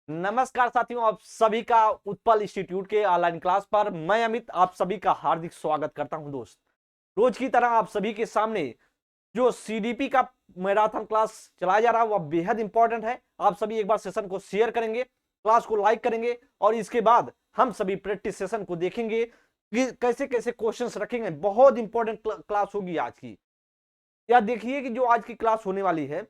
नमस्कार साथियों, आप सभी का उत्पल इंस्टीट्यूट के ऑनलाइन क्लास पर मैं अमित आप सभी का हार्दिक स्वागत करता हूं। दोस्त, रोज की तरह आप सभी के सामने जो सीडीपी का मैराथन क्लास चलाया जा रहा है वह बेहद इंपॉर्टेंट है। आप सभी एक बार सेशन को शेयर करेंगे, क्लास को लाइक करेंगे और इसके बाद हम सभी प्रैक्टिस सेशन को देखेंगे कि कैसे कैसे क्वेश्चंस रखेंगे। बहुत इंपॉर्टेंट क्लास होगी आज की। या देखिए कि जो आज की क्लास होने वाली है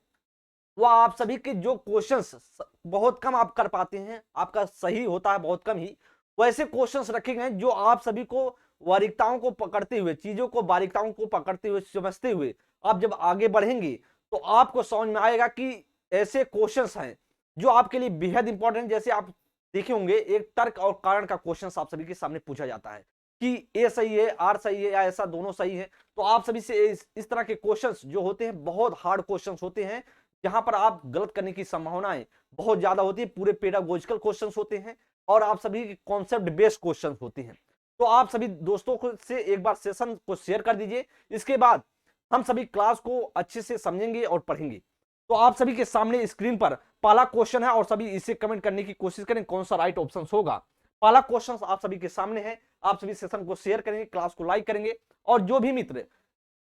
वो आप सभी के जो क्वेश्चंस बहुत कम आप कर पाते हैं, आपका सही होता है बहुत कम ही, वैसे क्वेश्चंस रखे गए जो आप सभी को बारीकताओं को पकड़ते हुए, चीजों को बारीकताओं को पकड़ते हुए, समझते हुए आप जब आगे बढ़ेंगे तो आपको समझ में आएगा कि ऐसे क्वेश्चंस हैं जो आपके लिए बेहद इंपॉर्टेंट। जैसे आप देखे होंगे एक तर्क और कारण का क्वेश्चन आप सभी के सामने पूछा जाता है कि ए सही है, आर सही है या ऐसा दोनों सही है। तो आप सभी से इस तरह के क्वेश्चंस जो होते हैं बहुत हार्ड क्वेश्चंस होते हैं, जहां पर आप गलत करने की संभावनाएं बहुत ज्यादा होती है। पूरे पेडागोजिकल क्वेश्चंस होते हैं और आप सभी कॉन्सेप्ट बेस्ड क्वेश्चंस होते हैं। तो आप सभी दोस्तों को से एक बार सेशन को शेयर कर दीजिए। इसके बाद हम सभी क्लास को अच्छे से समझेंगे और पढ़ेंगे। तो आप सभी के सामने स्क्रीन पर पहला क्वेश्चन है और सभी इसे कमेंट करने की कोशिश करें कौन सा राइट ऑप्शन होगा। पहला क्वेश्चन आप सभी के सामने है। आप सभी सेशन को शेयर करेंगे, क्लास को लाइक करेंगे और जो भी मित्र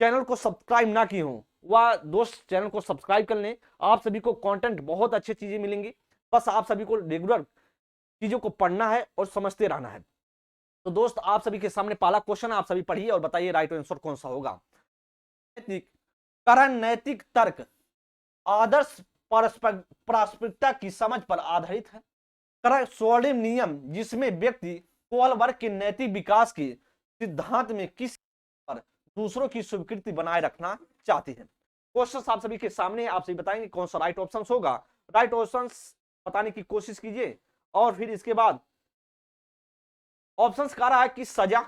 चैनल को सब्सक्राइब ना किए हों वह दोस्त चैनल को सब्सक्राइब कर लें। आप सभी को कंटेंट बहुत अच्छी चीजें मिलेंगी, बस आप सभी को रेगुलर चीजों को पढ़ना है और समझते रहना है। तो दोस्त आप सभी के सामने पहला क्वेश्चन आप सभी पढ़िए और बताइए राइट आंसर कौन सा होगा। नैतिक कारण नैतिक तर्क आदर्श प्रासंगिकता की समझ पर आधारित है। कारण स्वर्णिम नियम जिसमें व्यक्ति केवल वर्ग के नैतिक विकास के सिद्धांत में किस पर दूसरों की स्वीकृति बनाए रखना चाहती है। क्वेश्चन आप सभी के सामने, आप सभी बताएंगे कौन सा राइट ऑप्शन होगा। राइट ऑप्शन बताने की कोशिश कीजिए और फिर इसके बाद ऑप्शंस कह रहा है कि सजा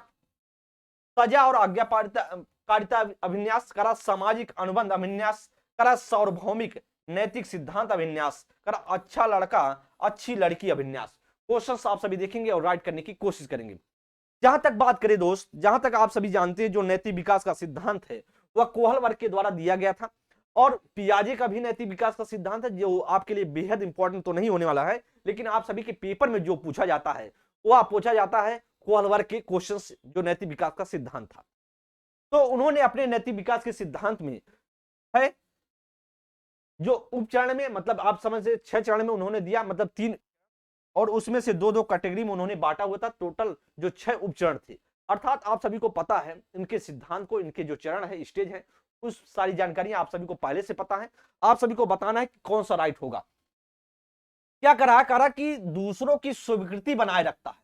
सजा और आज्ञाकारिता अभिन्यास, करा सामाजिक अनुबंध अभिन्यास, करा सार्वभौमिक नैतिक सिद्धांत अभिन्यास, करा अच्छा लड़का अच्छी लड़की अभिन्यास। क्वेश्चंस आप सभी देखेंगे और राइट करने की कोशिश करेंगे। जहां तक बात करें दोस्त, जहां तक आप सभी जानते हैं जो नैतिक विकास का सिद्धांत है वह कोहल वर्ग के द्वारा दिया गया था और पियाजे का भी नैतिक विकास का सिद्धांत है जो आपके लिए बेहद इंपॉर्टेंट तो नहीं होने वाला है, लेकिन आप सभी के पेपर में जो पूछा जाता है वह पूछा जाता है कोहल वर्ग के क्वेश्चंस जो नैतिक विकास का सिद्धांत था। तो उन्होंने अपने नैतिक विकास के सिद्धांत में है जो उपचरण में, मतलब आप समझ से 6 चरण में उन्होंने दिया, मतलब 3 और उसमें से दो दो कैटेगरी में उन्होंने बांटा हुआ था। टोटल जो 6 उपचरण थे, अर्थात आप सभी को पता है इनके सिद्धांत को, इनके जो चरण है, स्टेज है, उस सारी जानकारी आप सभी को पहले से पता है। आप सभी को बताना है कि कौन सा राइट होगा। क्या करा कि दूसरों की स्वीकृति बनाए रखता है,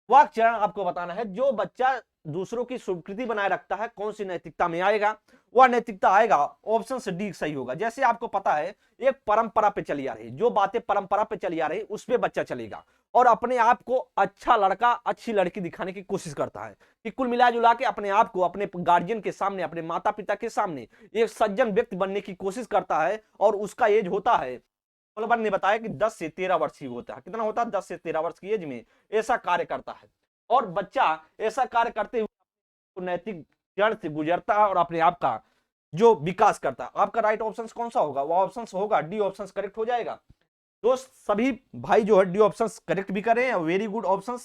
वह चरण आपको बताना है। जो बच्चा दूसरों की स्वीकृति बनाए रखता है कौन सी नैतिकता में आएगा, वह नैतिकता आएगा ऑप्शन से डी सही होगा। जैसे आपको पता है एक परंपरा पे चली आ रही, जो बातें परंपरा पे चली आ रही उस पे बच्चा चलेगा और अपने आप को अच्छा लड़का अच्छी लड़की दिखाने की कोशिश करता है कि कुल मिला जुला के अपने आप को अपने गार्जियन के सामने, अपने माता पिता के सामने एक सज्जन व्यक्ति बनने की कोशिश करता है और उसका एज होता है, गोलबर्ग ने बताया कि 10 से 13 वर्ष की होता है। कितना होता है? 10 से 13 वर्ष की एज में ऐसा कार्य करता है और बच्चा ऐसा कार्य करते हुए नैतिक जड़ से गुजरता है और अपने आप का जो विकास करता है। आपका राइट ऑप्शन कौन सा होगा? वो ऑप्शन होगा डी ऑप्शन करेक्ट हो जाएगा। दोस्त सभी भाई जो है डी ऑप्शन करेक्ट भी करें, वेरी गुड ऑप्शन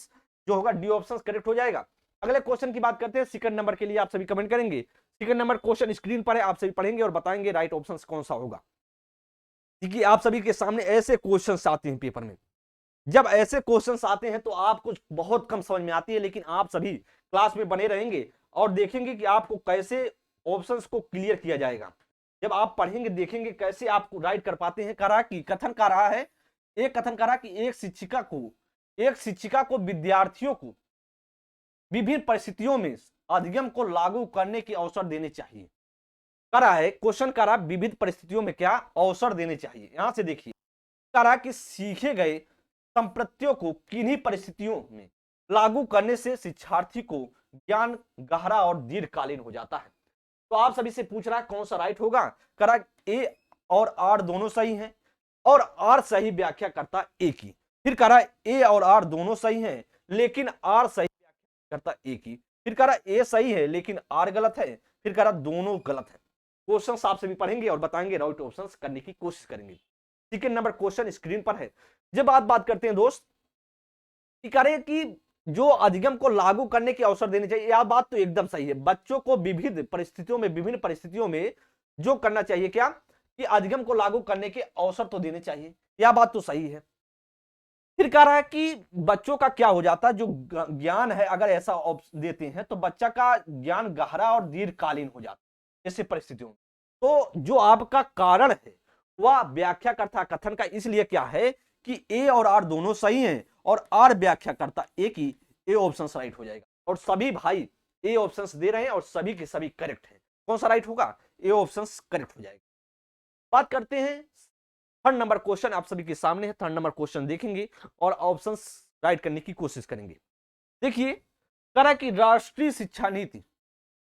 जो होगा डी ऑप्शन करेक्ट हो जाएगा। अगले क्वेश्चन की बात करते हैं। सेकंड नंबर के लिए आप सभी कमेंट करेंगे। सेकंड नंबर क्वेश्चन स्क्रीन पर है, आप सभी पढ़ेंगे और बताएंगे राइट ऑप्शन कौन सा होगा। क्योंकि आप सभी के सामने ऐसे क्वेश्चंस आते हैं पेपर में, जब ऐसे क्वेश्चंस आते हैं तो आपको बहुत कम समझ में आती है, लेकिन आप सभी क्लास में बने रहेंगे और देखेंगे कि आपको कैसे ऑप्शंस को क्लियर किया जाएगा। जब आप पढ़ेंगे देखेंगे कैसे आप राइट कर पाते हैं। करा कि कथन कर रहा है, एक कथन करा कि एक शिक्षिका को विद्यार्थियों को विभिन्न परिस्थितियों में अधिगम को लागू करने की अवसर देने चाहिए। करा है क्वेश्चन, करा विविध परिस्थितियों में क्या अवसर देने चाहिए। यहां से देखिए करा कि सीखे गए संप्रत्यों को किन्हीं परिस्थितियों में लागू करने से शिक्षार्थी को ज्ञान गहरा और दीर्घकालीन हो जाता है। तो आप सभी से पूछ रहा है कौन सा राइट होगा। करा ए और आर दोनों सही हैं और आर सही व्याख्या करता ए की। फिर करा ए और आर दोनों सही हैं लेकिन आर सही व्याख्या करता ए की। फिर करा ए सही है लेकिन आर गलत है। फिर करा दोनों गलत है। क्वेश्चन आप सभी पढ़ेंगे और बताएंगे, राइट ऑप्शन करने की कोशिश करेंगे। सेकंड नंबर क्वेश्चन स्क्रीन पर है। जब बात करते हैं दोस्त कि करें कि जो अधिगम को लागू करने के अवसर देने चाहिए, यह बात तो एकदम सही है। बच्चों को विविध परिस्थितियों में, विभिन्न परिस्थितियों में जो करना चाहिए क्या कि अधिगम को लागू करने के अवसर तो देने चाहिए, यह बात तो सही है। फिर कह रहा है कि बच्चों का क्या हो जाता है, जो ज्ञान है अगर ऐसा देते हैं तो बच्चा का ज्ञान गहरा और दीर्घकालीन हो जाता है ऐसी परिस्थितियों में। तो जो आपका कारण है वह व्याख्याकर्ता कथन का इसलिए क्या है कि ए और आर दोनों सही हैं और आर व्याख्याकर्ता ए की, ए ऑप्शन राइट हो जाएगा। और सभी भाई ए ऑप्शन दे रहे हैं और सभी के सभी करेक्ट है। कौन सा राइट होगा? ए ऑप्शन करेक्ट हो जाएगा। बात करते हैं थर्ड नंबर क्वेश्चन, आप सभी के सामने है। थर्ड नंबर क्वेश्चन देखेंगे और ऑप्शंस राइट करने की कोशिश करेंगे। देखिए करा कि राष्ट्रीय शिक्षा नीति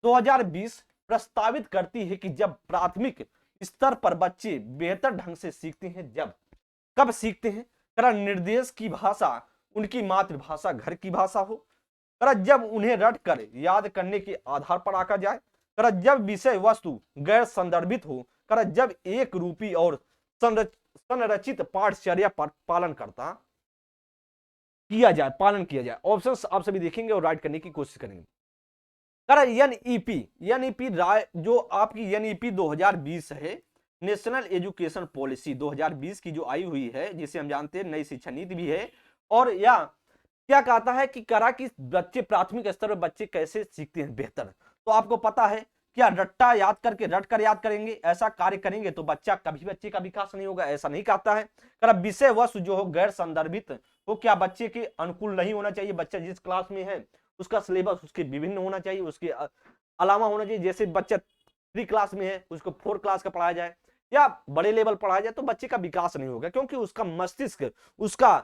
2020 प्रस्तावित करती है कि जब प्राथमिक स्तर पर बच्चे बेहतर ढंग से सीखते हैं, जब कब सीखते हैं? करा निर्देश की भाषा उनकी मातृभाषा घर की भाषा हो, करा जब उन्हें रट कर याद करने के आधार पर आका जाए, करा जब विषय वस्तु गैर संदर्भित हो, करा जब एक रूपी और संरचित पाठचर्या पर पालन किया जाए। ऑप्शंस आप सभी देखेंगे और राइट करने की कोशिश करेंगे। एनईपी जो आपकी एनईपी 2020 है, नेशनल एजुकेशन पॉलिसी 2020 की जो आई हुई है, जिसे हम जानते हैं नई शिक्षा नीति भी है। और या क्या कहता है कि करा कि बच्चे प्राथमिक स्तर पर बच्चे कैसे सीखते हैं बेहतर। तो आपको पता है क्या रट्टा याद करके रट कर याद करेंगे, ऐसा कार्य करेंगे तो बच्चे का विकास नहीं होगा, ऐसा नहीं कहता है। करा विषय वस्तु जो हो गैर संदर्भित हो, क्या बच्चे के अनुकूल नहीं होना चाहिए, बच्चा जिस क्लास में है उसका सिलेबस उसके विभिन्न होना चाहिए, उसके अलावा होना चाहिए। जैसे बच्चा 3 क्लास में है उसको 4 क्लास का पढ़ाया जाए या बड़े लेवल पढ़ाया जाए तो बच्चे का विकास नहीं होगा, क्योंकि उसका मस्तिष्क उसका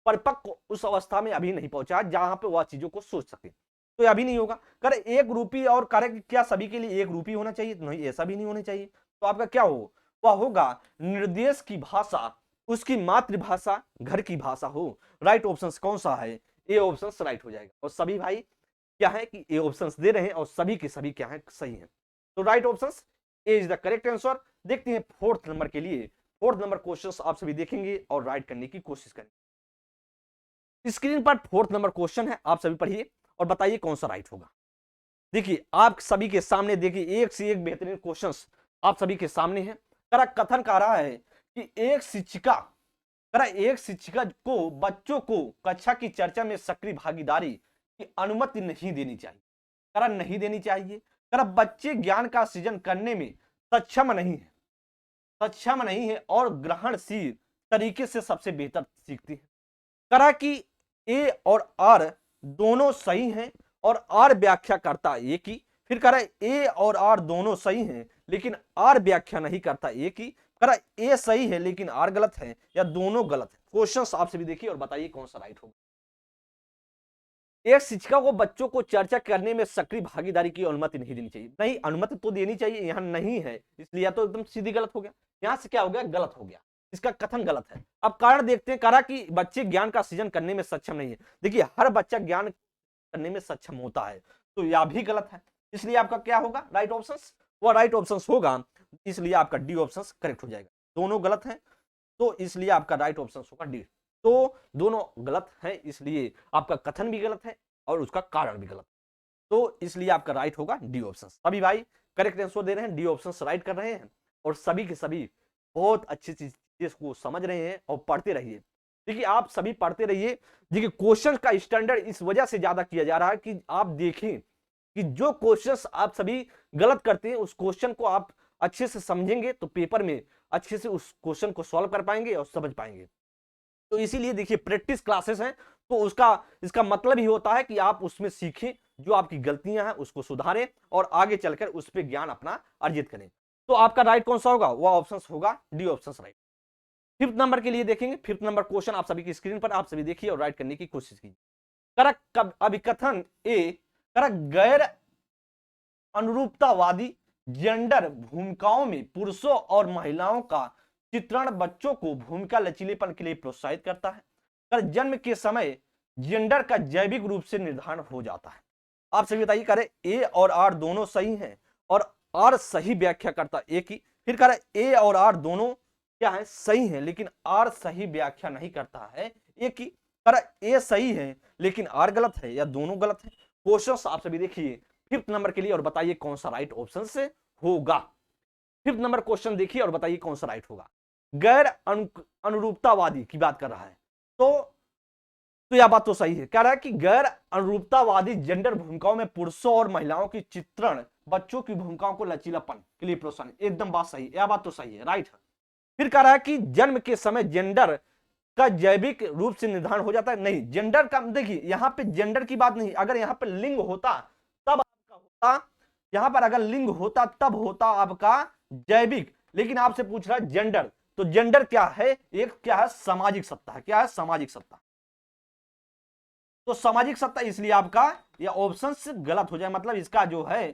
परिपक्व उस अवस्था में अभी नहीं पहुंचा जहां पे वह चीजों को सोच सके, तो अभी नहीं होगा। करे एक रूपी और करे क्या सभी के लिए एक रूपी होना चाहिए? नहीं, ऐसा भी नहीं होना चाहिए। तो आपका क्या हो, वह होगा निर्देश की भाषा उसकी मातृभाषा घर की भाषा हो। राइट ऑप्शन कौन सा है? ए ऑप्शन राइट हो जाएगा। और सभी भाई क्या है कि ए ऑप्शन दे रहे हैं और सभी के सभी क्या है सही है। तो right option A is the correct answer. देखते हैं फोर्थ नंबर के लिए। फोर्थ नंबर क्वेश्चन आप सभी देखेंगे और राइट करने की कोशिश करेंगे। स्क्रीन पर फोर्थ नंबर क्वेश्चन है, आप सभी पढ़िए और बताइए कौन सा राइट होगा। देखिए आप सभी के सामने, देखिए एक से एक बेहतरीन क्वेश्चंस आप सभी के सामने है। करा कथन कह रहा है कि एक शिक्षिका को बच्चों को कक्षा की चर्चा में सक्रिय भागीदारी की अनुमति नहीं देनी चाहिए। करा नहीं देनी चाहिए। करा बच्चे ज्ञान का सृजन करने में सक्षम नहीं है और ग्रहणशील तरीके से सबसे बेहतर सीखती है। करा कि ए और आर दोनों सही हैं और आर व्याख्या करता ए की। फिर करा ए और आर दोनों सही हैं लेकिन आर व्याख्या नहीं करता ए की। करा ए सही है लेकिन आर गलत है या दोनों गलत है। क्वेश्चंस आप सभी देखिए और बताइए कौन सा राइट होगा। एक शिक्षिका को बच्चों को चर्चा करने में सक्रिय भागीदारी की अनुमति नहीं देनी चाहिए। नहीं, अनुमति तो देनी चाहिए, यहां नहीं है इसलिए या तो एकदम सीधी गलत हो गया, यहां से क्या हो गया, गलत हो गया, इसका कथन गलत है। अब कारण देखते हैं। करा कि बच्चे ज्ञान का सृजन करने में सक्षम नहीं है। देखिए हर बच्चा ज्ञान करने में सक्षम होता है, तो यह भी गलत है, इसलिए आपका क्या होगा राइट ऑप्शन, वो राइट ऑप्शन होगा, इसलिए आपका डी ऑप्शन करेक्ट हो जाएगा। दोनों गलत है तो इसलिए आपका राइट ऑप्शन होगा डी। तो दोनों गलत है इसलिए आपका कथन भी गलत है और उसका कारण भी गलत, तो इसलिए आपका राइट होगा डी ऑप्शन। सभी भाई करेक्ट आंसर दे रहे हैं, डी ऑप्शन राइट कर रहे हैं और सभी के सभी बहुत अच्छी चीज को समझ रहे हैं और पढ़ते रहिए। देखिए आप सभी पढ़ते रहिए। देखिए क्वेश्चन का स्टैंडर्ड इस वजह से ज्यादा किया जा रहा है कि आप देखें कि जो क्वेश्चंस आप सभी गलत करते हैं उस क्वेश्चन को आप अच्छे से समझेंगे तो पेपर में अच्छे से उस क्वेश्चन को सॉल्व कर पाएंगे और समझ पाएंगे। तो इसीलिए देखिए प्रैक्टिस क्लासेस हैं, तो इसका मतलब ही होता है कि आप उसमें सीखें, जो आपकी गलतियां हैं उसको सुधारें और आगे चलकर उस पर ज्ञान अपना अर्जित करें। तो आपका राइट कौन सा होगा, वह ऑप्शन होगा D option right. Fifth number के लिए देखेंगे। फिफ्थ नंबर क्वेश्चन आप सभी की स्क्रीन पर आप सभी देखिए और राइट करने की कोशिश कीजिए। करक अभिकथन ए, करक गैर अनुरूपतावादी जेंडर भूमिकाओं में पुरुषों और महिलाओं का चित्रण बच्चों को भूमिका लचीलेपन के लिए प्रोत्साहित करता है। कर जन्म के समय जेंडर का जैविक रूप से निर्धारण हो जाता है। आप सभी बताइए, करे ए और आर दोनों सही हैं और आर सही व्याख्या करता ए की। फिर करे ए और आर दोनों क्या है, सही है, लेकिन आर सही व्याख्या नहीं करता है। ए की ए सही है लेकिन आर गलत है, या दोनों गलत है। क्वेश्चन आप सभी देखिए 5th नंबर के लिए और बताइए कौन सा राइट ऑप्शन से होगा। 5th नंबर क्वेश्चन देखिए और बताइए कौन सा राइट होगा। गैर अनुरूपतावादी की बात कर रहा है, तो यह बात तो सही है। कह रहा है कि गैर अनुरूपतावादी जेंडर भूमिकाओं में पुरुषों और महिलाओं की चित्रण बच्चों की भूमिकाओं को लचीलापन के लिए प्रोत्साहन, एकदम बात सही है, यह बात तो सही है, राइट है। फिर कह रहा है कि जन्म के समय जेंडर का जैविक रूप से निर्धारण हो जाता है, नहीं, जेंडर का देखिए यहां पे जेंडर की बात नहीं, अगर यहां पे लिंग होता तब आपका होता, यहां पर अगर लिंग होता तब होता आपका जैविक, लेकिन आपसे पूछ रहा है जेंडर, तो जेंडर क्या है, एक क्या है, सामाजिक सत्ता है। क्या है, सामाजिक सत्ता। तो सामाजिक सत्ता, इसलिए आपका यह ऑप्शन गलत हो जाए, मतलब इसका जो है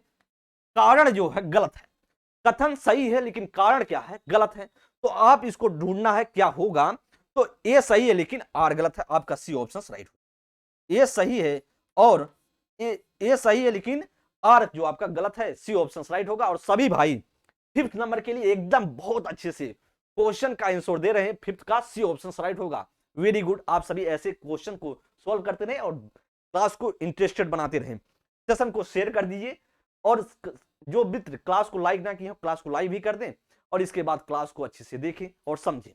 कारण जो है गलत है। कथन सही है लेकिन कारण क्या है, गलत है। तो आप इसको ढूंढना है क्या होगा। तो ए सही है लेकिन आर गलत है, आपका सी ऑप्शन राइट हो। ए सही है और ए सही है लेकिन आर जो आपका गलत है, सी ऑप्शन राइट होगा। और सभी भाई 5th नंबर के लिए एकदम बहुत अच्छे से क्वेश्चन का आंसर दे रहे हैं, 5th का सी ऑप्शन राइट होगा। वेरी गुड, आप सभी ऐसे क्वेश्चन को सॉल्व करते रहे और क्लास को इंटरेस्टेड बनाते रहे। सेशन को शेयर कर दीजिए और जो मित्र क्लास को लाइक ना किए क्लास को लाइक भी कर दें, और इसके बाद क्लास को अच्छे से देखें और समझें।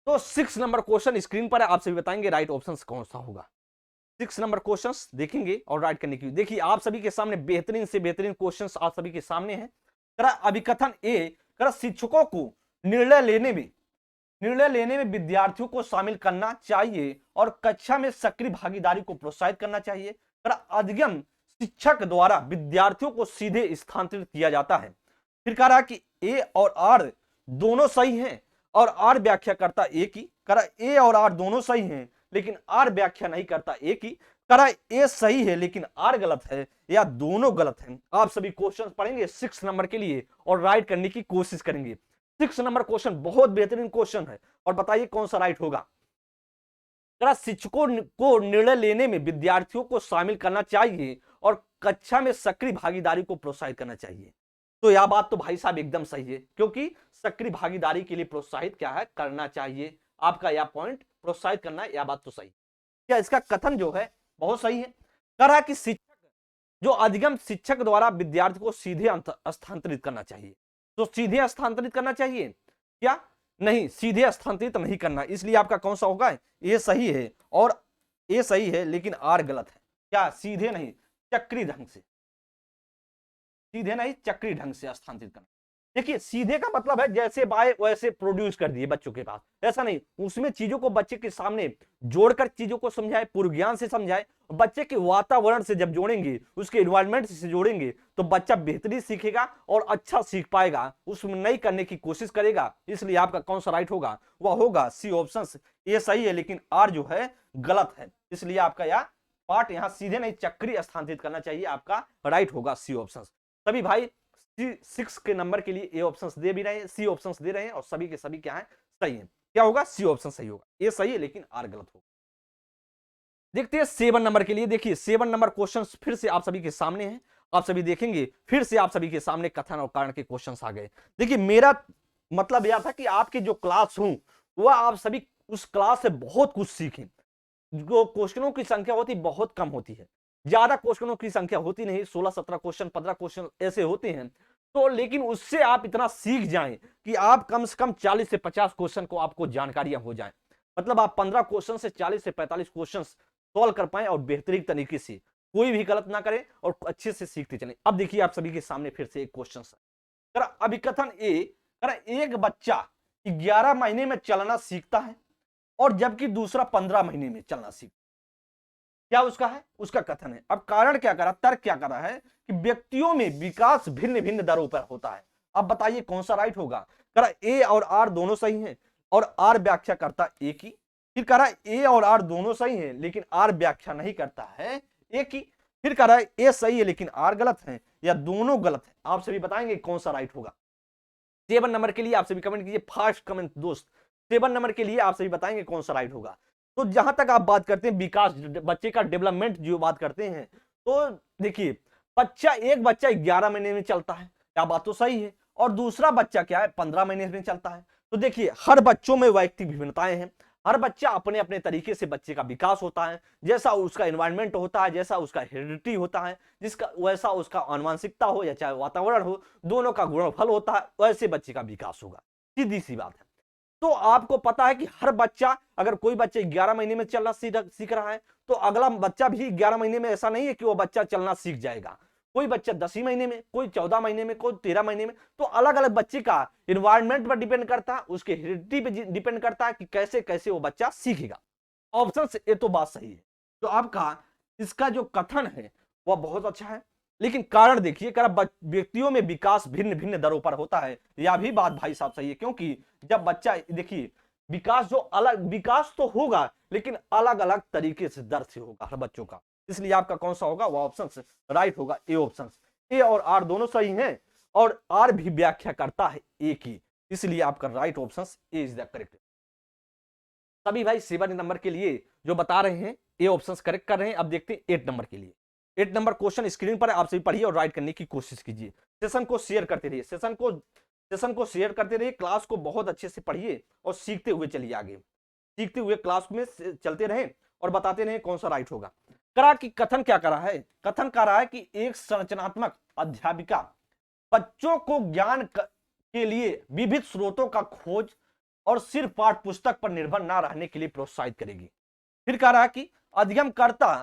तो 6 नंबर क्वेश्चन स्क्रीन पर है, आप सभी बताएंगे राइट ऑप्शन कौन सा होगा। 6 नंबर क्वेश्चन देखेंगे और राइट करने की। देखिए आप सभी के सामने बेहतरीन से बेहतरीन क्वेश्चन आप सभी के सामने है। अभिकथन ए, शिक्षकों को निर्णय लेने में विद्यार्थियों को शामिल करना चाहिए और कक्षा में सक्रिय भागीदारी को प्रोत्साहित करना चाहिए। अधिगम शिक्षक द्वारा विद्यार्थियों को सीधे स्थानांतरित किया जाता है। फिर कह रहा है कि ए और आर दोनों सही हैं और आर व्याख्या करता ए की। कह रहा ए और आर दोनों सही हैं लेकिन आर व्याख्या नहीं करता ए की। कह रहा ए सही है लेकिन आर गलत है, या दोनों गलत हैं। आप सभी क्वेश्चन पढ़ेंगे 6 नंबर के लिए और राइट करने की कोशिश करेंगे। 6 नंबर क्वेश्चन बहुत बेहतरीन क्वेश्चन है और बताइए कौन सा राइट होगा। शिक्षकों को निर्णय लेने में विद्यार्थियों को शामिल करना चाहिए और कक्षा में सक्रिय भागीदारी को प्रोत्साहित करना चाहिए। तो यह बात तो भाई साहब एकदम सही है, क्योंकि सक्रिय भागीदारी के लिए प्रोत्साहित क्या है, करना चाहिए। आपका यह पॉइंट प्रोत्साहित करना है, यह बात तो सही। क्या इसका कथन जो है बहुत सही है। कह रहा है कि शिक्षक जो अधिगम शिक्षक द्वारा विद्यार्थी को सीधे स्थानांतरित करना चाहिए। तो सीधे स्थानांतरित करना चाहिए क्या, नहीं, सीधे स्थानांतरित नहीं करना। इसलिए आपका कौन सा होगा, ये सही है और ये सही है लेकिन आर गलत है। क्या, सीधे नहीं, चक्री ढंग से, सीधे नहीं चक्री ढंग से स्थानांतरित करना। देखिए सीधे का मतलब है जैसे बाय वैसे प्रोड्यूस कर दिए बच्चों के पास, ऐसा नहीं, उसमें चीजों को बच्चे के सामने जोड़कर चीजों को समझाए, पूर्व ज्ञान से समझाए। बच्चे के वातावरण से जब जोड़ेंगे, उसके एनवायरमेंट से जोड़ेंगे, तो बच्चा बेहतरीन सीखेगा और अच्छा सीख पाएगा, उसमें नहीं करने की कोशिश करेगा। इसलिए आपका कौन सा राइट होगा, वह होगा सी ऑप्शन। ये सही है लेकिन आर जो है गलत है। इसलिए आपका यह पार्ट यहाँ सीधे नहीं चक्री स्थानांतरित करना चाहिए, आपका राइट होगा सी ऑप्शन। सभी भाई 6 के नंबर के लिए ए ऑप्शंस दे भी रहे हैं, सी ऑप्शंस दे रहे हैं और सभी के सभी क्या है, सही है। क्या होगा, सी ऑप्शन सही होगा। ये सही है लेकिन आर गलत होगा। देखते हैं 7 नंबर के लिए। देखिए 7 नंबर क्वेश्चंस फिर से आप सभी के सामने हैं, आप सभी देखेंगे। फिर से आप सभी के सामने कथन और कारण के क्वेश्चंस आ गए। देखिए मेरा मतलब यह था कि आपकी जो क्लास हूं वह आप सभी उस क्लास से बहुत कुछ सीखें। जो क्वेश्चनों की संख्या होती बहुत कम होती है, ज्यादा क्वेश्चनों की संख्या होती नहीं, 16-17 क्वेश्चन 15 क्वेश्चन ऐसे होते हैं। तो लेकिन उससे आप इतना सीख जाएं कि आप कम से कम 40 से 50 क्वेश्चन को आपको जानकारियां हो जाएं। मतलब आप 15 क्वेश्चन से 40 से 45 क्वेश्चन सॉल्व कर पाए और बेहतरीन तरीके से, कोई भी गलत ना करें और अच्छे से सीखते चलें। अब देखिए आप सभी के सामने फिर से एक क्वेश्चन है। अभिकथन ए, एक बच्चा 11 महीने में चलना सीखता है और जबकि दूसरा 15 महीने में चलना सीखता। क्या उसका है, उसका कथन है। अब कारण क्या करा, तर्क क्या करा है कि व्यक्तियों में विकास भिन्न भिन्न दरों पर होता है। अब बताइए कौन सा राइट होगा। करा ए और आर दोनों सही हैं और आर व्याख्या करता ए की। फिर करा ए और आर दोनों सही हैं लेकिन आर व्याख्या नहीं करता है ए की। फिर करा ए सही है लेकिन आर गलत है, या दोनों गलत है। आप सभी बताएंगे कौन सा राइट होगा। 7 नंबर के लिए आप सभी कमेंट कीजिए, फास्ट कमेंट दोस्त। 7 नंबर के लिए आप सभी बताएंगे कौन सा राइट होगा। तो जहां तक आप बात करते हैं विकास, बच्चे का डेवलपमेंट जो बात करते हैं, तो देखिए एक बच्चा 11 महीने में चलता है, क्या बात तो सही है, और दूसरा बच्चा क्या है 15 महीने में चलता है। तो देखिए हर बच्चों में वैयक्तिक विभिन्नताएं हैं, हर बच्चा अपने अपने तरीके से बच्चे का विकास होता है, जैसा उसका एनवायरनमेंट होता है, जैसा उसका हेरिडिटी होता है, जिसका वैसा उसका आनुवंशिकता हो या चाहे वातावरण हो, दोनों का गुणनफल होता है, वैसे बच्चे का विकास होगा। सीधी सी बात है। तो आपको पता है कि हर बच्चा, अगर कोई बच्चा 11 महीने में चलना सीख रहा है तो अगला बच्चा भी 11 महीने में, ऐसा नहीं है कि वो बच्चा चलना सीख जाएगा। कोई बच्चा 10 ही महीने में, कोई 14 महीने में, कोई 13 महीने में। तो अलग अलग बच्चे का इन्वायरमेंट पर डिपेंड करता है, उसके हेरिडिटी पे डिपेंड करता है कि कैसे कैसे वो बच्चा सीखेगा। ऑप्शन से ये तो बात सही है। तो आपका इसका जो कथन है वह बहुत अच्छा है, लेकिन कारण देखिए, व्यक्तियों में विकास भिन्न भिन्न दरों पर होता है। यह भी बात भाई साहब सही है, क्योंकि जब बच्चा, देखिए विकास जो अलग, विकास तो होगा लेकिन अलग अलग तरीके से दर से होगा हर बच्चों का। इसलिए आपका कौन सा होगा, वह ऑप्शन राइट होगा, ए ऑप्शन। ए और आर दोनों सही हैं और आर भी व्याख्या करता है ए की, इसलिए आपका right option A is the correct. सभी भाई 7 नंबर के लिए जो बता रहे हैं ए ऑप्शन करेक्ट कर रहे हैं। अब देखते हैं 8 नंबर के लिए। 8 नंबर क्वेश्चन स्क्रीन पर आप सभी पढ़िए और राइट करने की कोशिश कीजिए। सेशन को शेयर करते रहिए, सेशन को शेयर करते रहिए, क्लास को बहुत अच्छे से पढ़िए और सीखते हुए चलिए आगे, सीखते हुए क्लास में चलते रहें और बताते रहें कौन सा राइट होगा। करा कि कथन क्या करा है, कथन कर रहा है कि एक संरचनात्मक अध्यापिका बच्चों को ज्ञान के लिए विविध स्रोतों का खोज और सिर्फ पाठ पुस्तक पर निर्भर ना रहने के लिए प्रोत्साहित करेगी। फिर कह रहा कि अध्ययनकर्ता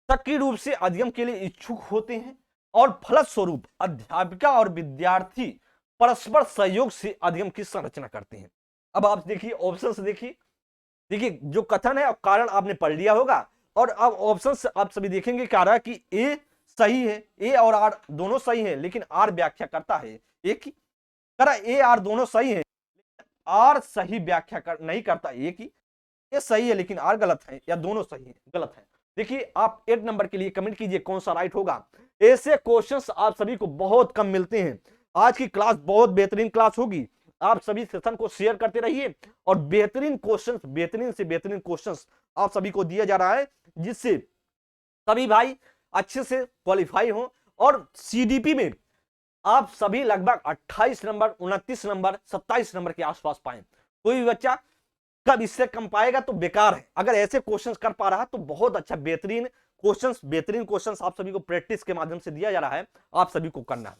सक्रिय रूप से अध्ययन के लिए इच्छुक होते हैं और फलस्वरूप अध्यापिका और विद्यार्थी परस्पर सहयोग से अध्ययन की संरचना करते हैं। अब आप देखिए ऑप्शंस, देखिए जो कथन है और कारण आपने पढ़ लिया होगा, और अब ऑप्शंस आप सभी देखेंगे क्या रहा कि ए सही है, ए और आर दोनों सही है, लेकिन आर व्याख्या करता है एक ही। करा ए आर दोनों सही है, आर सही व्याख्या नहीं करता ए की। ये सही है लेकिन आर गलत है, या दोनों सही है गलत है। देखिए आप 8 नंबर के लिए कमेंट कीजिए कौन सा राइट होगा। ऐसे क्वेश्चंस आप सभी को बहुत कम मिलते हैं। आज की क्लास बहुत बेहतरीन क्लास होगी, आप सभी सेशन को शेयर करते रहिए और बेहतरीन क्वेश्चंस, बेहतरीन से बेहतरीन क्वेश्चंस आप सभी को दिया जा रहा है, जिससे सभी भाई अच्छे से क्वालिफाई हो और सीडीपी में आप सभी लगभग 28 नंबर, 29 नंबर, 27 नंबर के आसपास पाए। कोई भी बच्चा कब इससे कम पाएगा तो बेकार है। अगर ऐसे क्वेश्चंस कर पा रहा है तो बहुत अच्छा, बेहतरीन क्वेश्चंस आप सभी को प्रैक्टिस के माध्यम से दिया जा रहा है, आप सभी को करना है।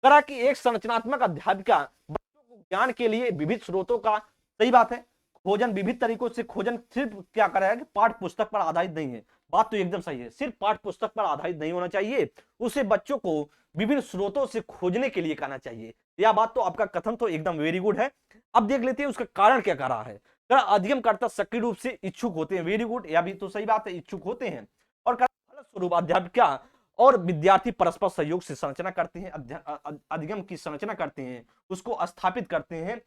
करा कि एक संरचनात्मक अध्यापिका बच्चों को ज्ञान के लिए विविध स्रोतों का, सही बात है, खोजन विविध तरीकों से खोजन सिर्फ क्या कर रहा है कि पाठ पुस्तक पर आधारित नहीं है। बात तो एकदम सही है, सिर्फ पाठ पुस्तक पर आधारित नहीं होना चाहिए, उसे बच्चों को विभिन्न स्रोतों से खोजने के लिए कहना चाहिए। यह बात तो आपका कथन तो एकदम वेरी गुड है। अब देख लेते हैं उसका कारण क्या कह रहा है। अध्ययनकर्ता सक्रिय रूप से इच्छुक होते हैं, वेरी गुड, यह भी तो सही बात है, इच्छुक होते हैं। और फलस्वरूप अध्यापिका और विद्यार्थी परस्पर सहयोग से संरचना करते हैं, अध्ययन की संरचना करते हैं, उसको स्थापित करते हैं।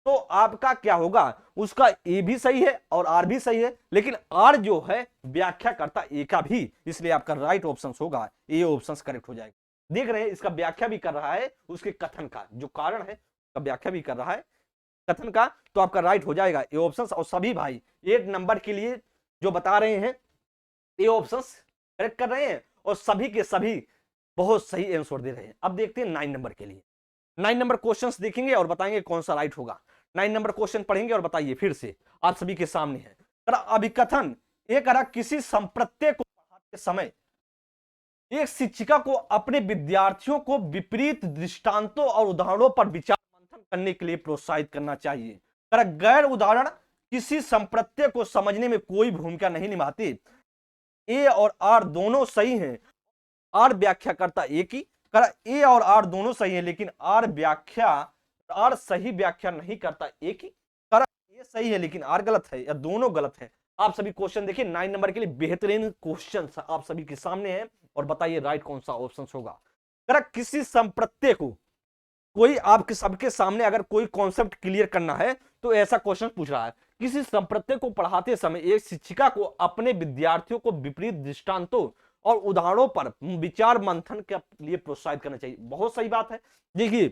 तो आपका क्या होगा, उसका ए भी सही है और आर भी सही है, लेकिन आर जो है व्याख्या करता ए का भी, इसलिए आपका राइट ऑप्शन होगा, ए ऑप्शन करेक्ट हो जाएगा। देख रहे हैं इसका व्याख्या भी कर रहा है, उसके कथन का जो कारण है उसका व्याख्या भी कर रहा है कथन का, तो आपका राइट हो जाएगा ए ऑप्शन। और सभी भाई 8 नंबर के लिए जो बता रहे हैं ए ऑप्शन करेक्ट कर रहे हैं और सभी के सभी बहुत सही आंसर दे रहे हैं। अब देखते हैं 9 नंबर के लिए। 9 नंबर क्वेश्चंस देखेंगे और बताएंगे कौन सा राइट होगा। 9 नंबर क्वेश्चन पढ़ेंगे और बताइए, फिर से आप सभी के सामने है। अभिकथन एक किसी संप्रत्यय को पढ़ाते समय एक शिक्षिका को अपने विद्यार्थियों को विपरीत दृष्टांतों और उदाहरणों पर विचार मंथन करने के लिए प्रोत्साहित करना चाहिए। गैर उदाहरण किसी संप्रत्यय को समझने में कोई भूमिका नहीं निभाते। ए और आर दोनों सही हैं, आर व्याख्या करता ए की। ए और आर दोनों सही है, लेकिन आर सही व्याख्या नहीं करता ए की। ए सही है लेकिन आर गलत है, या दोनों गलत है। आप सभी क्वेश्चन देखिए 9 नंबर के लिए बेहतरीन क्वेश्चन आप सभी के सामने है और बताइए राइट कौन सा ऑप्शन होगा। किसी संप्रत्यय को, कोई आपके सबके सामने अगर कोई कॉन्सेप्ट क्लियर करना है तो ऐसा क्वेश्चन पूछ रहा है, किसी संप्रत्यय को पढ़ाते समय एक शिक्षिका को अपने विद्यार्थियों को विपरीत दृष्टांतों और उदाहरणों पर विचार मंथन के लिए प्रोत्साहित करना चाहिए। बहुत सही बात है। देखिए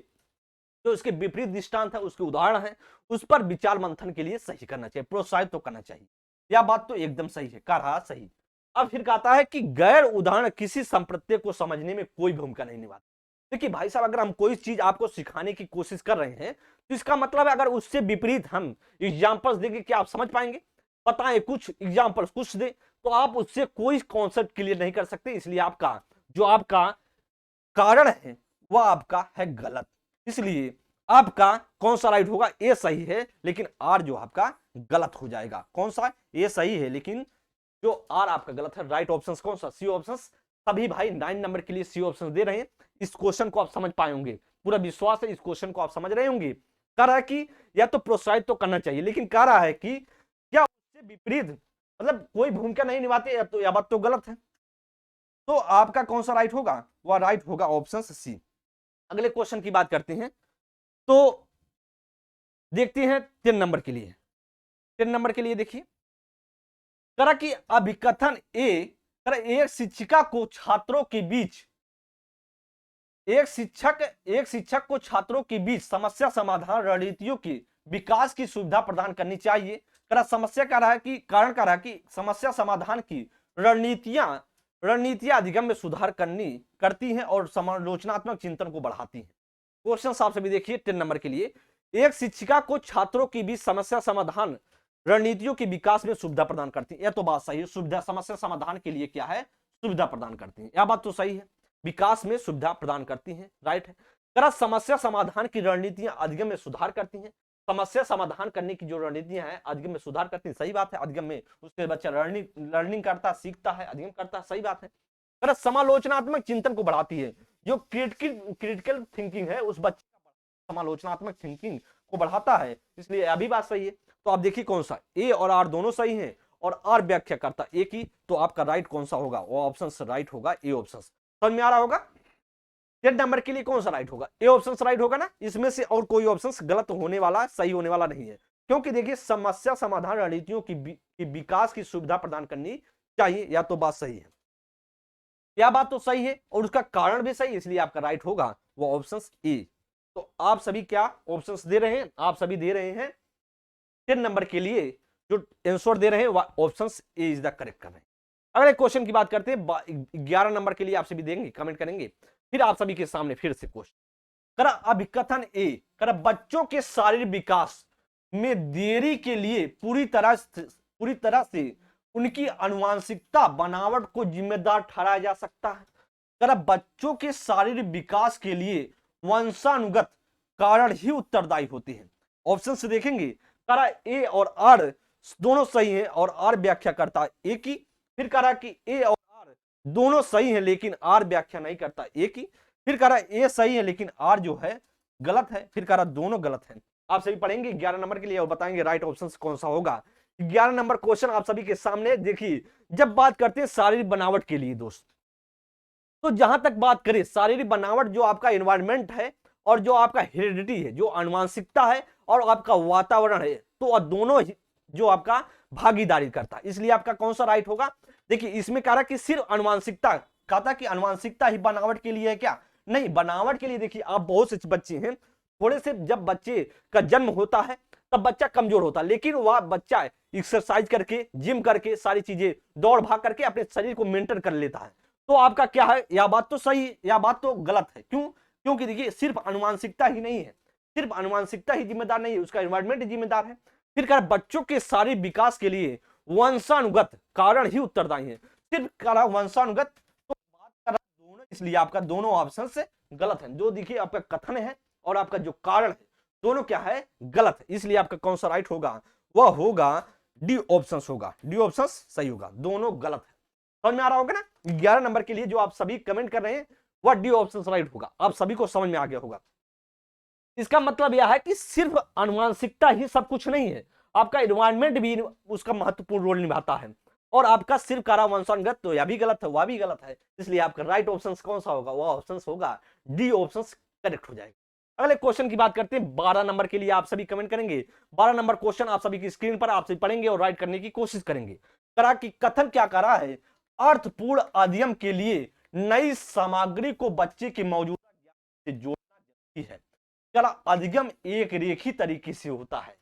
जो इसके विपरीत दृष्टांत है, उसके उदाहरण है, उस पर विचार मंथन के लिए सही करना चाहिए, प्रोत्साहित तो करना चाहिए। यह बात तो एकदम सही है, कह रहा सही। अब फिर कहता है कि गैर उदाहरण किसी संप्रत्यय को समझने में कोई भूमिका नहीं निभाता। देखिए भाई साहब, अगर हम कोई चीज आपको सिखाने की कोशिश कर रहे हैं तो इसका मतलब है अगर उससे विपरीत हम एग्जाम्पल्स देंगे क्या आप समझ पाएंगे? बताएं कुछ एग्जाम्पल्स कुछ दे, तो आप उससे कोई कॉन्सेप्ट क्लियर नहीं कर सकते। इसलिए आपका जो आपका कारण है वह आपका है गलत। इसलिए आपका कौन सा राइट होगा? ए सही है लेकिन आर जो आपका गलत हो जाएगा। कौन सा? ए सही है लेकिन जो आर आपका गलत है। राइट ऑप्शन कौन सा? C option. सभी भाई 9 नंबर के लिए सी ऑप्शन दे रहे हैं। इस क्वेश्चन को आप समझ पाए होंगे, पूरा विश्वास है इस क्वेश्चन को आप समझ रहे होंगे। कह रहा है कि या तो प्रोत्साहित तो करना चाहिए, लेकिन कह रहा है कि क्या उससे विपरीत मतलब कोई भूमिका नहीं निभाते, या तो यह बात तो गलत है। तो आपका कौन सा राइट होगा? वह राइट होगा ऑप्शन सी। अगले क्वेश्चन की बात करते हैं, तो देखते हैं 10 नंबर के लिए। 10 नंबर के लिए देखिए, करा कि अभिकथन ए, करा एक शिक्षिका को छात्रों के बीच एक शिक्षक को छात्रों के बीच समस्या समाधान रणनीतियों के विकास की सुविधा प्रदान करनी चाहिए। करा समस्या कह रहा है कि कारण कह रहा है कि समस्या समाधान की रणनीतियां अधिगम में सुधार करती हैं और समालोचनात्मक चिंतन को बढ़ाती हैं। क्वेश्चन आप सभी देखिए 10 नंबर के लिए, एक शिक्षिका को छात्रों के बीच समस्या समाधान रणनीतियों के विकास में सुविधा प्रदान करती है। यह तो बात सही है, सुविधा समस्या समाधान के लिए क्या है? सुविधा प्रदान करती है। यह बात तो सही है, विकास में सुविधा प्रदान करती हैं, राइट है। करा समस्या समाधान की रणनीतियां अधिगम में सुधार करती हैं। समस्या समाधान करने की जो रणनीतियां हैं अधिगम में सुधार करती हैं, सही बात है। अधिगम में उसके बच्चा लर्निंग करता, सीखता है, अधिगम करता है, सही बात है। करा समालोचनात्मक चिंतन को बढ़ाती है, जो क्रिटिकल थिंकिंग है उस बच्चे का समालोचनात्मक थिंकिंग को बढ़ाता है, इसलिए अभी बात सही है। तो आप देखिए कौन सा, ए और आर दोनों सही हैं और आर व्याख्या करता एक ही, तो आपका राइट कौन सा होगा? वो ऑप्शन राइट होगा, ए ऑप्शन। समझ में आ रहा होगा? 10 नंबर के लिए कौन सा राइट होगा? ए ऑप्शन राइट होगा ना। इसमें से और कोई ऑप्शन गलत होने वाला, सही होने वाला नहीं है, क्योंकि देखिए समस्या समाधान रणनीतियों की विकास की सुविधा प्रदान करनी चाहिए, या तो बात सही है, या बात तो सही है और उसका कारण भी सही, इसलिए आपका राइट होगा वो ऑप्शन ए। तो आप सभी क्या ऑप्शंस दे रहे हैं? आप सभी दे रहे हैं 10 नंबर के लिए जो आंसर दे रहे हैं option A is the correct कर रहे हैं। अगले क्वेश्चन की बात करते हैं 11 नंबर के लिए, आप सभी देंगे, कमेंट करेंगे, फिर आप सभी के सामने फिर से क्वेश्चन। करा अभिकथन ए, करा बच्चों के शारीरिक विकास में देरी के लिए पूरी तरह से उनकी आनुवंशिकता बनावट को जिम्मेदार ठहराया जा सकता है। करा बच्चों के शारीरिक विकास के लिए वंशानुगत कारण ही उत्तरदायी होते हैं। ऑप्शन से देखेंगे, करा ए और आर दोनों सही हैं और आर व्याख्या करता ए की। फिर करा कि ए और आर दोनों सही हैं लेकिन आर व्याख्या नहीं करता ए की। फिर करा ए सही है लेकिन आर जो है गलत है। फिर करा दोनों गलत है। आप सभी पढ़ेंगे 11 नंबर के लिए और बताएंगे राइट ऑप्शन कौन सा होगा। 11 नंबर क्वेश्चन आप सभी के सामने देखिए, जब बात करते हैं शारीरिक बनावट के लिए दोस्त, तो जहां तक बात करें शारीरिक बनावट, जो आपका एनवायरमेंट है और जो आपका हेरिडिटी है, जो आनुवंशिकता है और आपका वातावरण है, तो दोनों जो आपका भागीदारी करता है, इसलिए आपका कौन सा राइट होगा? देखिए इसमें कह रहा कि सिर्फ आनुवंशिकता, कहता कि आनुवंशिकता ही बनावट के लिए है क्या? नहीं, बनावट के लिए देखिए आप बहुत से बच्चे हैं, थोड़े से जब बच्चे का जन्म होता है तब बच्चा कमजोर होता है, लेकिन वह बच्चा एक्सरसाइज करके, जिम करके, सारी चीजें दौड़ भाग करके अपने शरीर को मेंटेन कर लेता है। तो आपका क्या है? यह बात तो सही है, यह बात तो गलत है। क्यों? क्योंकि देखिए सिर्फ आनुवंशिकता ही नहीं है, सिर्फ आनुवंशिकता ही जिम्मेदार नहीं है, उसका एनवायरमेंट जिम्मेदार है। फिर कह बच्चों के शारीरिक विकास के लिए वंशानुगत कारण ही उत्तरदायी है। सिर्फ कह वंशानुगत, तो बात कर दोनों, इसलिए आपका दोनों ऑप्शन से गलत है। जो देखिए आपका कथन है और आपका जो कारण है दोनों क्या है? गलत है। इसलिए आपका कौन सा राइट होगा? वह होगा डी ऑप्शन होगा, डी ऑप्शन सही होगा, दोनों गलत है। समझ में आ रहा होगा ना? 11 नंबर के लिए जो आप सभी कमेंट कर रहे हैं वह डी ऑप्शन राइट होगा, आप सभी को समझ में आ गया होगा। इसका मतलब यह है कि सिर्फ आनुवंशिकता ही सब कुछ नहीं है, आपका एनवायरमेंट भी उसका महत्वपूर्ण रोल निभाता है, और आपका सिर्फ कारा वंशानुगत, तो यह भी गलत है, वह भी गलत है। इसलिए आपका राइट ऑप्शन कौन सा होगा? वह ऑप्शन होगा डी ऑप्शन करेक्ट हो जाएगा। अगले क्वेश्चन की बात करते हैं 12 नंबर के लिए, आप सभी कमेंट करेंगे। 12 नंबर क्वेश्चन आप सभी की स्क्रीन पर आप सभी पढ़ेंगे और राइट करने की कोशिश करेंगे। करा कि कथन क्या करा है? अर्थपूर्ण अध्ययन के लिए नई सामग्री को बच्चे के मौजूदा ज्ञान से जोड़ना जरूरी है। करा अधिगम एक रेखी तरीके से होता है।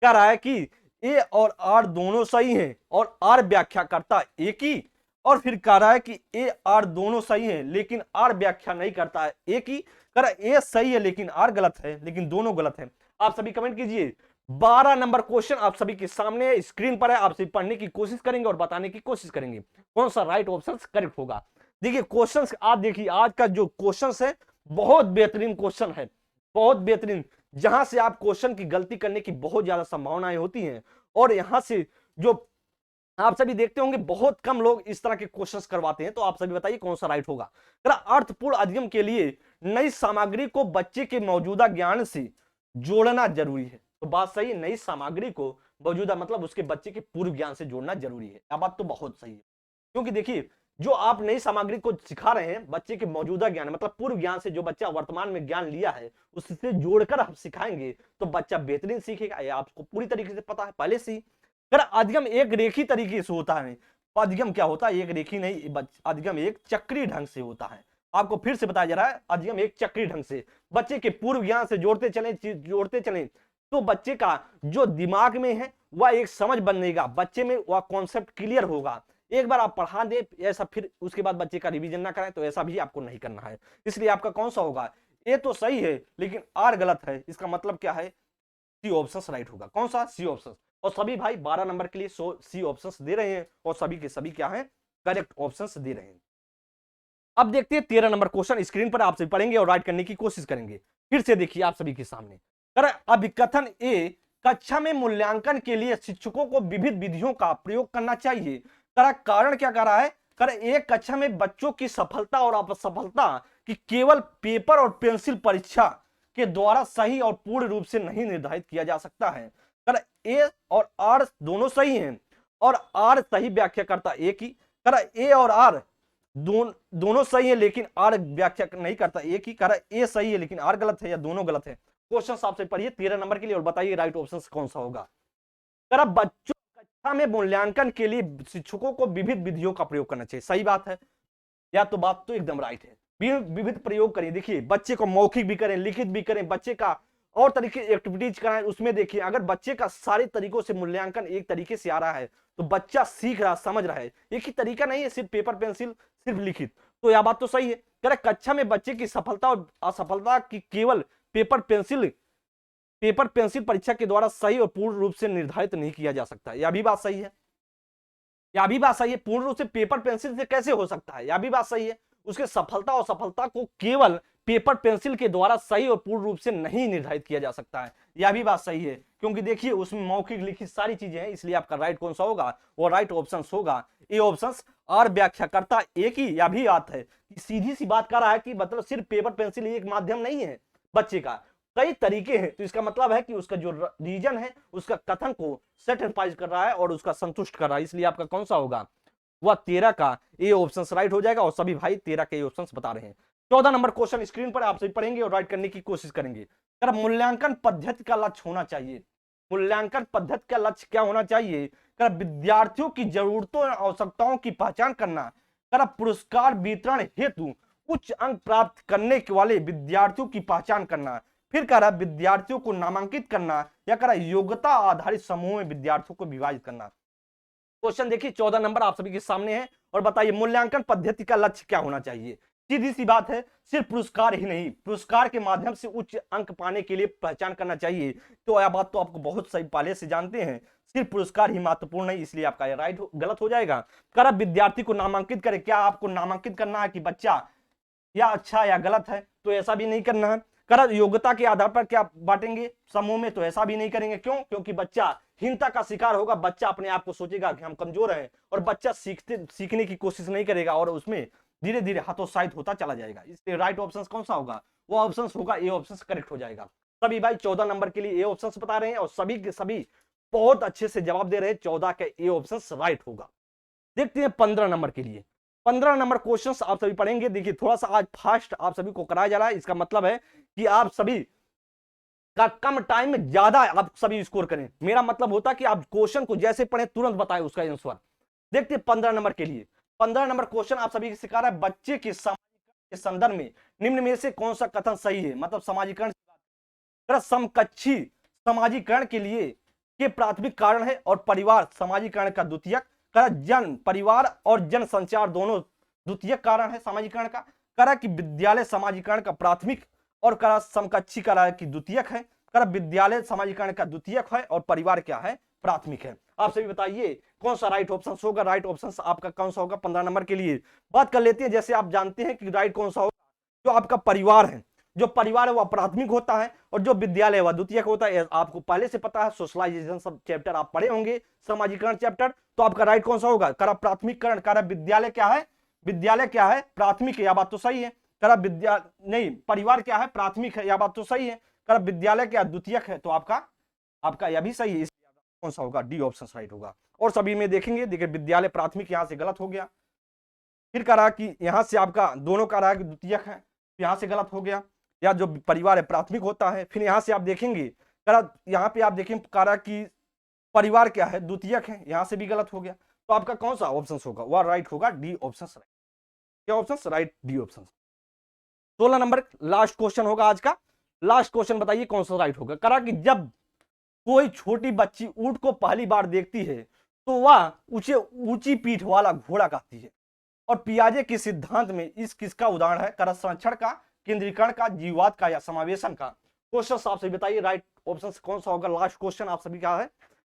कह रहा है कि ए और आर दोनों सही हैं और आर व्याख्या करता एक ही, और फिर कह रहा है कि ए आर दोनों सही हैं लेकिन आर व्याख्या नहीं करता है एक ही। कह रहा ए सही है लेकिन आर गलत है, लेकिन दोनों गलत है। आप सभी कमेंट कीजिए। 12 नंबर क्वेश्चन आप सभी के सामने है, स्क्रीन पर है, आप सभी पढ़ने की कोशिश करेंगे और बताने की कोशिश करेंगे कौन सा राइट ऑप्शन करेक्ट होगा। देखिए क्वेश्चंस आप देखिए, आज का जो क्वेश्चंस है बहुत बेहतरीन क्वेश्चन है, बहुत बेहतरीन, जहां से आप क्वेश्चन की गलती करने की बहुत ज्यादा संभावनाएं होती हैं। और यहां से जो आप सभी देखते होंगे बहुत कम लोग इस तरह के क्वेश्चंस करवाते हैं, तो आप सभी बताइए कौन सा राइट होगा। अर्थपूर्ण अध्ययन के लिए नई सामग्री को बच्चे के मौजूदा ज्ञान से जोड़ना जरूरी है। तो बात सही है, नई सामग्री को मौजूदा मतलब उसके बच्चे के पूर्व ज्ञान से जोड़ना जरूरी है। यह बात तो बहुत सही है, क्योंकि देखिए जो आप नई सामग्री को सिखा रहे हैं बच्चे के मौजूदा ज्ञान मतलब पूर्व ज्ञान से जो बच्चा वर्तमान में ज्ञान लिया है उससे जोड़कर हम सिखाएंगे तो बच्चा बेहतरीन सीखेगा। यह आपको पूरी तरीके से पता है पहले से ही। अगर अधिगम एक रेखी तरीके से होता है, अधिगम क्या होता है, एक रेखी नहीं, अधिगम एक चक्रीय ढंग से होता है। आपको फिर से बताया जा रहा है, अधिगम एक चक्रीय ढंग से बच्चे के पूर्व ज्ञान से जोड़ते चले तो बच्चे का जो दिमाग में है वह एक समझ बनेगा, बच्चे में वह कॉन्सेप्ट क्लियर होगा। एक बार आप पढ़ा दे ऐसा फिर उसके बाद बच्चे का रिवीजन ना करें तो ऐसा भी आपको नहीं करना है। इसलिए आपका कौन सा होगा, ए तो सही है लेकिन आर गलत है, इसका मतलब क्या है, सी ऑप्शन राइट होगा। कौन सा, सी ऑप्शन। और सभी भाई 12 नंबर के लिए सी ऑप्शन दे रहे हैं और सभी के सभी क्या है, करेक्ट ऑप्शन दे रहे हैं। अब देखते हैं 13 नंबर क्वेश्चन, स्क्रीन पर आप सभी पढ़ेंगे और राइट करने की कोशिश करेंगे। फिर से देखिए आप सभी के सामने, अभिकथन ए, कक्षा में मूल्यांकन के लिए शिक्षकों को विविध विधियों का प्रयोग करना चाहिए। कारण क्या कर रहा है, एक कक्षा में बच्चों की सफलता और असफलता की केवल पेपर और पेंसिल परीक्षा के द्वारा सही और पूर्ण रूप से नहीं निर्धारित किया जा सकता है। ए और आर दोनों सही हैं और आर सही व्याख्याकर्ता एक ही। ए और आर दोनों सही है लेकिन आर व्याख्या नहीं करता एक ही। ए सही है लेकिन आर गलत है या दोनों गलत है। क्वेश्चन आपसे पढ़िए 13 नंबर के लिए और बताइए राइट ऑप्शन कौन सा होगा। बच्चों कक्षा में मूल्यांकन के लिए शिक्षकों को विविध विधियों का प्रयोग करना चाहिए, सही बात है, या तो बात तो एकदम राइट है। विविध प्रयोग करें, देखिए बच्चे को मौखिक भी करें, लिखित भी करें, बच्चे का और तरीके एक्टिविटीज कराएं, उसमें देखिए अगर बच्चे का सारे तरीकों से मूल्यांकन एक तरीके से आ रहा है तो बच्चा सीख रहा, समझ रहा है। एक ही तरीका नहीं है सिर्फ पेपर पेंसिल, सिर्फ लिखित, तो यह बात तो सही है। कक्षा में बच्चे की सफलता और असफलता की केवल पेपर पेंसिल परीक्षा के द्वारा सही और पूर्ण रूप से निर्धारित नहीं किया जा सकता, यह भी बात सही है। यह भी बात सही है, पूर्ण रूप से पेपर पेंसिल से कैसे हो सकता है, यह भी बात सही है। उसके सफलता और सफलता को केवल पेपर पेंसिल के द्वारा सही और पूर्ण रूप से नहीं निर्धारित किया जा सकता है, यह भी बात सही है। क्योंकि देखिए उसमें मौखिक लिखित सारी चीजें हैं, इसलिए आपका राइट कौन सा होगा, वो राइट ऑप्शन होगा ए ऑप्शन। और व्याख्याकर्ता एक ही, यह भी बात है, सीधी सी बात कर रहा है कि मतलब सिर्फ पेपर पेंसिल एक माध्यम नहीं है, बच्चे का कई तरीके हैं। तो इसका मतलब है कि उसका जो रीजन है उसका कथन को सेटिस्फाई कर रहा है और उसका संतुष्ट कर रहा है, इसलिए आपका कौन सा होगा, वह 13 का ए ऑप्शन राइट हो जाएगा। और सभी भाई 13 के ए ऑप्शन बता रहे हैं। 14 नंबर क्वेश्चन स्क्रीन पर आप सभी पढ़ेंगे और राइट करने की कोशिश करेंगे। मूल्यांकन पद्धति का लक्ष्य होना चाहिए, मूल्यांकन पद्धति का लक्ष्य क्या होना चाहिए, विद्यार्थियों की जरूरतों और आवश्यकताओं की पहचान करना, पुरस्कार वितरण हेतु उच्च अंक प्राप्त करने वाले विद्यार्थियों की पहचान करना, फिर कह रहा विद्यार्थियों को नामांकित करना, या कह रहा योग्यता आधारित समूह में विद्यार्थियों को विभाजित करना। क्वेश्चन देखिए 14 नंबर आप सभी के सामने है और बताइए मूल्यांकन पद्धति का लक्ष्य क्या होना चाहिए। सीधी सी बात है, सिर्फ पुरस्कार ही नहीं, पुरस्कार के माध्यम से उच्च अंक पाने के लिए पहचान करना चाहिए। तो यह बात तो आपको बहुत सही पहले से जानते हैं, सिर्फ पुरस्कार ही महत्वपूर्ण नहीं, इसलिए आपका यह राइट गलत हो जाएगा। कर विद्यार्थी को नामांकित करे, क्या आपको नामांकित करना है कि बच्चा या अच्छा या गलत है, तो ऐसा भी नहीं करना है। कर योग्यता के आधार पर क्या बांटेंगे समूह में, तो ऐसा भी नहीं करेंगे। क्यों, क्योंकि बच्चा हीनता का शिकार होगा, बच्चा अपने आप को सोचेगा कि हम कमजोर हैं और बच्चा सीखने की कोशिश नहीं करेगा और उसमें धीरे धीरे हतोत्साहित होता चला जाएगा। इसलिए राइट ऑप्शन कौन सा होगा, वो ऑप्शन होगा ए ऑप्शन करेक्ट हो जाएगा। सभी भाई 14 नंबर के लिए ए ऑप्शन बता रहे हैं और सभी के सभी बहुत अच्छे से जवाब दे रहे हैं, 14 के ए ऑप्शन राइट होगा। देखते हैं 15 नंबर के लिए। 15 नंबर क्वेश्चंस आप सभी पढ़ेंगे। देखिए थोड़ा सा आज फास्ट आप सभी को कराया जा रहा है, इसका मतलब है कि आप सभी का कम टाइम में ज्यादा आप सभी स्कोर करें। मेरा मतलब होता है कि आप क्वेश्चन को जैसे पढ़े तुरंत बताएं उसका आंसर। देखते हैं 15 नंबर के लिए। 15 नंबर क्वेश्चन आप सभी सिखा रहा है, बच्चे के सामाजिकरण के संदर्भ में निम्न में से कौन सा कथन सही है। मतलब समाजीकरण, समकक्षी समाजीकरण के लिए के प्राथमिक कारण है और परिवार समाजीकरण का द्वितीयक। जन परिवार और जन संचार दोनों द्वितीयक कारण है समाजीकरण का। कि विद्यालय समाजीकरण का प्राथमिक और समकक्षी की द्वितीयक है। कर विद्यालय समाजीकरण का द्वितीयक है और परिवार क्या है, प्राथमिक है। आप सभी बताइए कौन सा राइट ऑप्शन होगा। राइट ऑप्शन आपका कौन सा होगा 15 नंबर के लिए। बात कर लेते हैं, जैसे आप जानते हैं कि राइट कौन सा होगा, जो आपका परिवार है, जो परिवार है वह प्राथमिक होता है और जो विद्यालय है वह द्वितीयक होता है। आपको पहले से पता है, सोशलाइजेशन सब चैप्टर आप पढ़े होंगे, समाजीकरण चैप्टर। तो आपका राइट कौन सा होगा, करा प्राथमिककरण, करा विद्यालय क्या है, विद्यालय क्या है, प्राथमिक है, यह बात तो सही है। करा विद्या नहीं, परिवार क्या है, प्राथमिक है, यह बात तो सही है। करा विद्यालय क्या द्वितीयक है, तो आपका यह भी सही है। कौन सा होगा, डी ऑप्शन राइट होगा। और सभी में देखेंगे, देखिए विद्यालय प्राथमिक यहां से गलत हो गया। फिर कह रहा कि यहां से आपका दोनों कह रहा है कि द्वितीयक है, यहां से गलत हो गया। या जो परिवार है प्राथमिक होता है। फिर यहां से आप देखेंगे, यहां पे आप देखें कह रहा कि परिवार क्या है, द्वितीयक है, यहां से भी गलत हो गया। तो आपका कौन सा ऑप्शन होगा, वह राइट होगा, डी ऑप्शन राइट। क्या option right, D option. 16 number last question होगा आज का। लास्ट क्वेश्चन बताइए कौन सा राइट होगा। करा कि जब कोई छोटी बच्ची ऊंट को पहली बार देखती है तो वह उसे ऊंची पीठ वाला घोड़ा कहती है। और पियाजे के सिद्धांत में इस किसका उदाहरण है, कर संरक्षण का, केंद्रीकरण का, जीववाद का या समावेशन का। क्वेश्चन आप सभी बताइए राइट ऑप्शन कौन सा होगा। लास्ट क्वेश्चन आप सभी का है।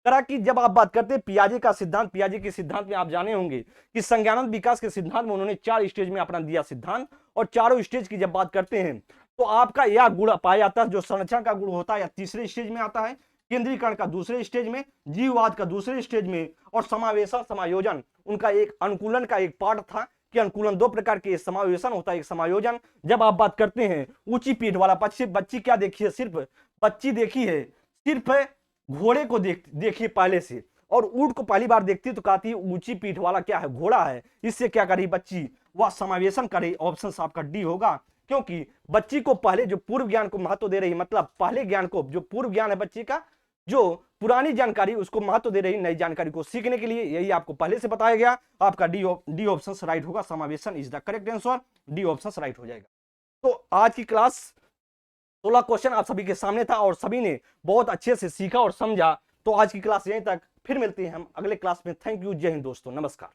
करा कि जब आप बात करते हैं पियाजे का सिद्धांत, पियाजे के सिद्धांत में आप जाने होंगे कि संज्ञानात्मक विकास के सिद्धांत में उन्होंने 4 स्टेज में अपना दिया सिद्धांत। और चारों स्टेज की जब बात करते हैं तो आपका यह गुण पाया जाता है, जो संरक्षण का गुण होता है या तीसरे स्टेज में आता है, केंद्रीकरण का दूसरे स्टेज में, जीववाद का दूसरे स्टेज में, और समावेशन समायोजन उनका एक अनुकूलन का एक पार्ट था कि अनुकूलन 2 प्रकार के, समावेशन होता है एक समायोजन। जब आप बात करते हैं ऊंची पीठ वाला, बच्ची क्या देखी है, सिर्फ बच्ची देखी है, सिर्फ घोड़े को देखिए पहले से, और ऊंट को पहली बार देखती है तो कहती है ऊंची पीठ वाला क्या है, घोड़ा है। इससे क्या करी बच्ची, वह समावेशन करे। ऑप्शन आपका डी होगा, क्योंकि बच्ची को पहले जो पूर्व ज्ञान को महत्व दे रही, मतलब पहले ज्ञान को, जो पूर्व ज्ञान है बच्ची का, जो पुरानी जानकारी उसको महत्व दे रही, नई जानकारी को सीखने के लिए, यही आपको पहले से बताया गया। आपका डी ऑप्शन राइट होगा, समावेशन is the correct answer, D option right हो जाएगा। तो आज की क्लास 16 क्वेश्चन आप सभी के सामने था और सभी ने बहुत अच्छे से सीखा और समझा। तो आज की क्लास यहीं तक, फिर मिलते हैं हम अगले क्लास में। थैंक यू, जय हिंद दोस्तों, नमस्कार।